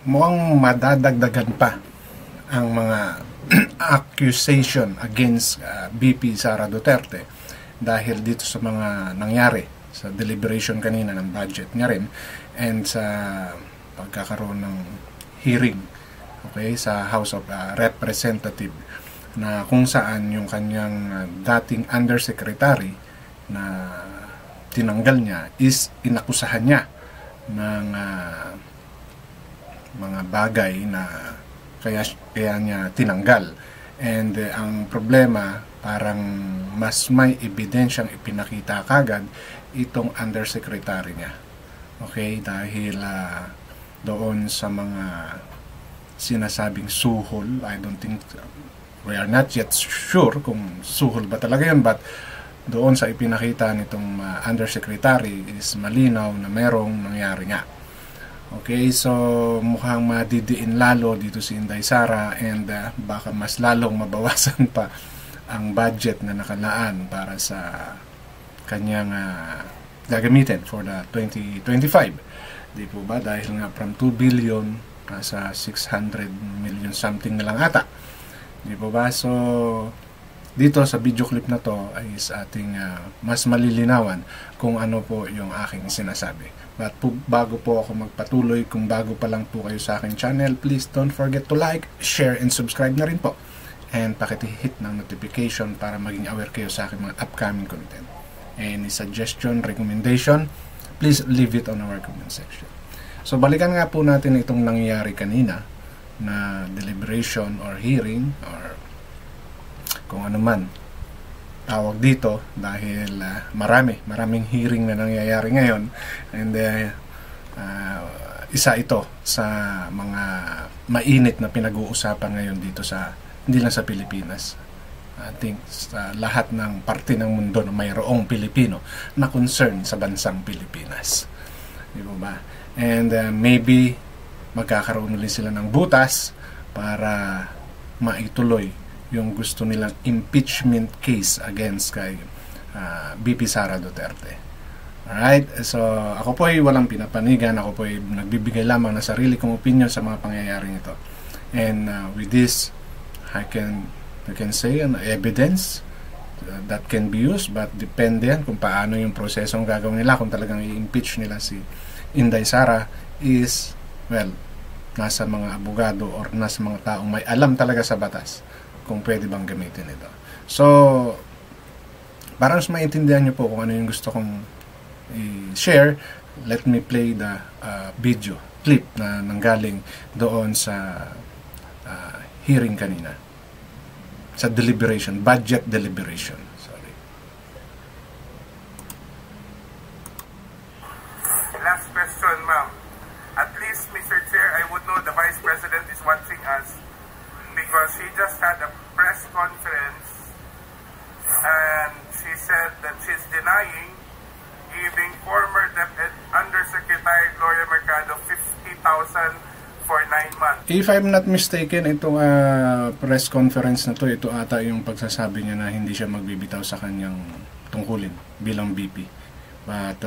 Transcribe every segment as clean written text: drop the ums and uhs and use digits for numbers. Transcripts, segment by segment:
mukhang madadagdagan pa ang mga accusation against BP Sara Duterte dahil dito sa mga nangyari sa deliberation kanina ng budget niya rin and sa pagkakaroon ng hearing, okay, sa House of Representative, na kung saan yung kanyang dating undersecretary na tinanggal niya is inakusahan niya ng mga bagay na kaya niya tinanggal. And ang problema, parang mas may ebidensyang ipinakita kagad itong undersecretary niya. Okay, dahil doon sa mga sinasabing suhol, I don't think, we are not yet sure kung suhol ba talaga yun, but doon sa ipinakita nitong undersecretary is malinaw na merong nangyari nga. Okay, so mukhang madidiin lalo dito si Inday Sara and baka mas lalong mabawasan pa ang budget na nakalaan para sa kanyang gagamitin for the 2025. Di po ba? Dahil nga from 2 billion nasa 600 million something na lang ata. Di po ba? So dito sa video clip na to ay ating mas malilinawan kung ano po yung aking sinasabi. But bago po ako magpatuloy, kung bago pa lang po kayo sa aking channel, please don't forget to like, share, and subscribe na rin po. And pakihit ng notification para maging aware kayo sa aking mga upcoming content. Any suggestion, recommendation, please leave it on our comment section. So balikan nga po natin itong nangyayari kanina na deliberation or hearing or kung ano man tawag dito, dahil maraming hearing na nangyayari ngayon and isa ito sa mga mainit na pinag-uusapan ngayon dito sa, hindi lang sa Pilipinas, I think sa lahat ng parte ng mundo na mayroong Pilipino na concern sa bansang Pilipinas, di ba? And maybe magkakaroon ulit sila ng butas para maituloy yung gusto nilang impeachment case against kay BP Sara Duterte. Alright? So, ako po ay walang pinapanigan. Ako po ay nagbibigay lamang ng sarili kong opinion sa mga pangyayaring ito. And with this, I can say an evidence that can be used, but depende yan kung paano yung prosesong gagawin nila. Kung talagang i-impeach nila si Inday Sara is, well, nasa mga abogado or nasa mga taong may alam talaga sa batas kung pwede bang gamitin ito. So, para mas maintindihan nyo po kung ano yung gusto kong i-share, let me play the video clip na nanggaling doon sa hearing kanina. Sa deliberation, budget deliberation. Sorry. Last question, ma'am. At least, Mr. Chair, I would know the Vice President is watching us because she just had a press conference and she said that she's denying giving former Undersecretary Gloria Mercado 50,000 for 9 months. If I'm not mistaken, itong press conference na to, ito ata yung pagsasabi niya na hindi siya magbibitaw sa kanyang tungkulin bilang BP. But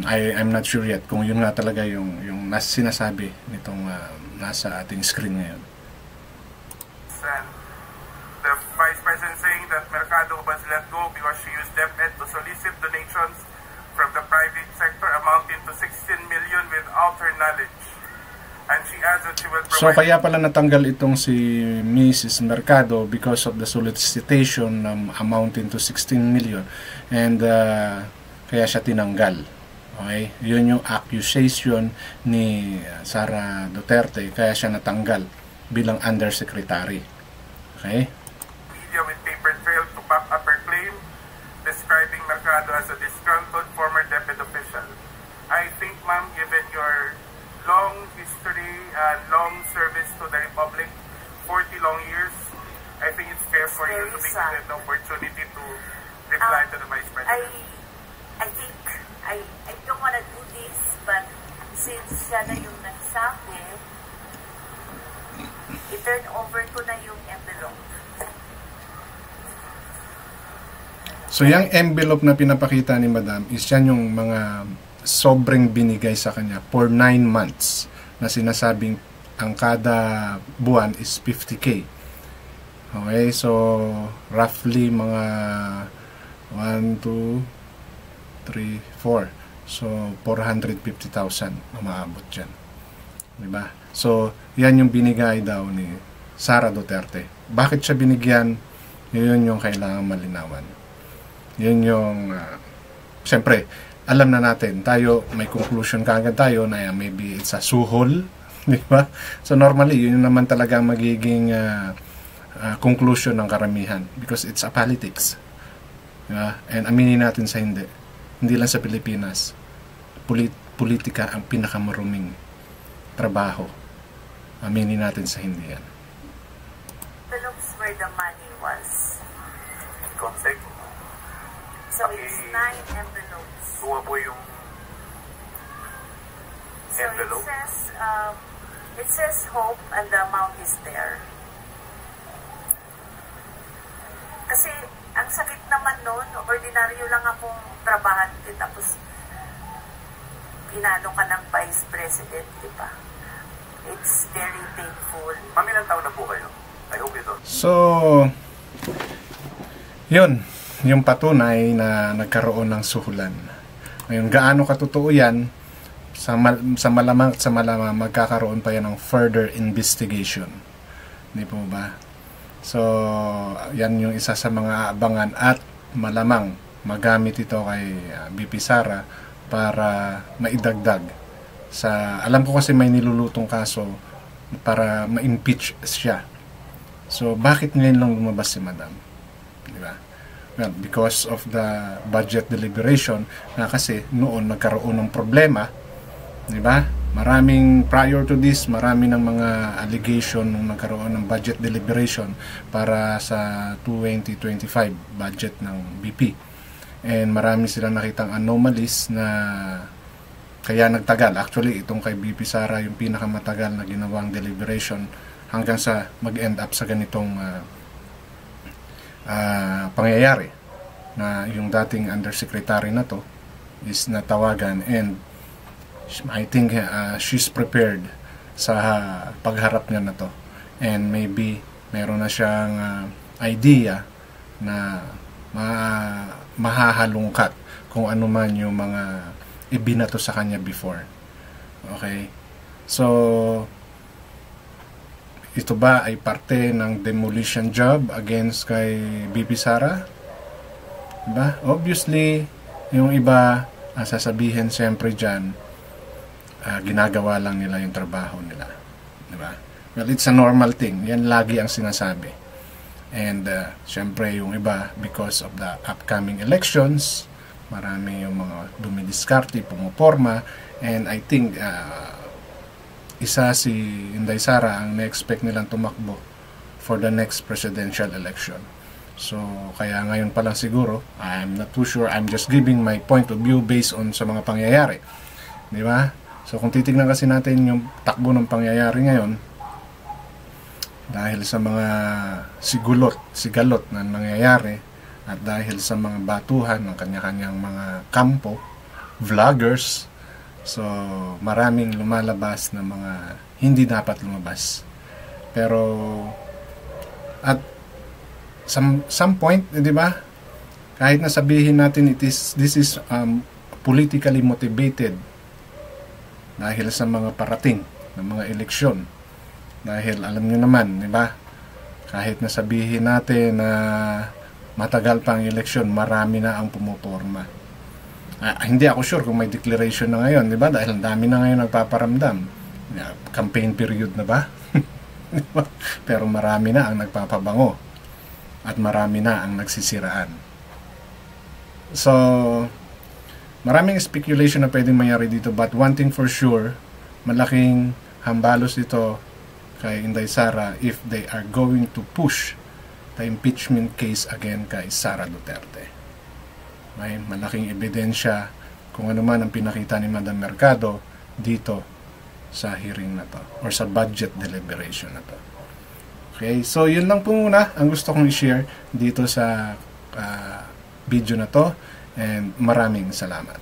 I'm not sure yet kung yun nga talaga yung sinasabi nitong nasa ating screen ngayon. And the Vice President saying that Mercado was let go because she used DepEd to solicit donations from the private sector amounting to 16 million without her knowledge. And she adds that she will provide... So kaya pala natanggal itong si Mrs. Mercado because of the solicitation amounting to 16 million. And kaya siya tinanggal. Okay? Yun yung accusation ni Sara Duterte, kaya siya natanggal bilang undersecretary. Okay? Media with paper trail to back up her claim, describing Mercado as a disgruntled former DepEd official. I think, ma'am, given your long history and long service to the Republic, 40 long years, I think it's fair for you to be given the opportunity to reply to the Vice President. I think I don't want to do this, but since siya na yung nagsabi, i-turn over ko na yung envelope. So yung envelope na pinapakita ni Madam is yan yung mga sobrang binigay sa kanya for 9 months na sinasabing ang kada buwan is 50K. Okay, so roughly mga 1, 2, 3, 4. So 450,000 umaabot dyan. Diba? So yan yung binigay daw ni Sara Duterte. Bakit siya binigyan? Yun yung kailangan malinawan. Yun yung siyempre, alam na natin, tayo may conclusion kaagad tayo na maybe it's a suhol, di ba? So normally, yun naman talaga magiging conclusion ng karamihan because it's a politics. Diba? And aminin natin sa hindi lang sa Pilipinas, politika ang pinakamaruming trabaho. Aminin natin sa hindi yan. Envelopes where the money was. Consec. So it's 9 envelopes. Kuha po yung So envelope. it says hope and the amount is there. Kasi ang sakit naman noon, ordinaryo lang akong trabahante tapos inano ka ng vice president, di ba? It's very painful. Ma'am, ilang taon na po kayo? I hope ito. So, yun, yung patunay na nagkaroon ng suhulan. Ngayon, gaano katotoo yan, sa malamang magkakaroon pa yan ng further investigation. Hindi po ba? So, yan yung isa sa mga abangan at malamang magamit ito kay BP Sara para maidagdag sa, alam ko kasi may nilulutong kaso para ma-impeach siya. So, bakit ngayon lang lumabas si Madam? Di ba? Well, because of the budget deliberation na kasi noon nagkaroon ng problema, di ba? Prior to this, marami ng mga allegation nung nagkaroon ng budget deliberation para sa 2025 budget ng BP. And marami silang nakitang anomalies na kaya nagtagal. Actually, itong kay BP Sara yung pinakamatagal na ginawang deliberation hanggang sa mag-end up sa ganitong pangyayari na yung dating undersecretary na to is natawagan and I think she's prepared sa pagharap niya na to and maybe meron na siyang idea na mahahalungkat kung ano man yung mga ibinato sa kanya before. Okay? So ito ba ay parte ng demolition job against kay BP Sara? Diba? Obviously, yung iba sasabihin siyempre dyan, ginagawa lang nila yung trabaho nila. Diba? Well, it's a normal thing. Yan lagi ang sinasabi. And siyempre yung iba, because of the upcoming elections, marami yung mga dumidiskarte, pumuporma, and I think isa si Inday Sara ang na-expect nilang tumakbo for the next presidential election. So, kaya ngayon pa lang siguro, I'm not too sure, I'm just giving my point of view based on sa mga pangyayari. Di ba? So, kung titignan kasi natin yung takbo ng pangyayari ngayon, dahil sa mga sigalot na nangyayari, at dahil sa mga batuhan ng kanya-kanyang mga kampo, vloggers, so maraming lumalabas na mga hindi dapat lumabas. Pero, at some point, di ba? Kahit na sabihin natin this is politically motivated dahil sa mga parating ng mga eleksyon. Dahil alam niyo naman, di ba? Kahit na sabihin natin na matagal pa ang eleksyon, marami na ang pumuporma. Hindi ako sure kung may declaration na ngayon, di ba? Dahil ang dami na ngayon nagpaparamdam. Campaign period na ba? Pero marami na ang nagpapabango. At marami na ang nagsisiraan. So, maraming speculation na pwedeng mangyari dito, but one thing for sure, malaking hambalos ito kay Inday Sara if they are going to push the impeachment case again kay Sara Duterte. May malaking ebidensya kung ano man ang pinakita ni Madam Mercado dito sa hearing na to or sa budget deliberation na to. Okay, so yun lang po muna ang gusto kong i-share dito sa video na to and maraming salamat.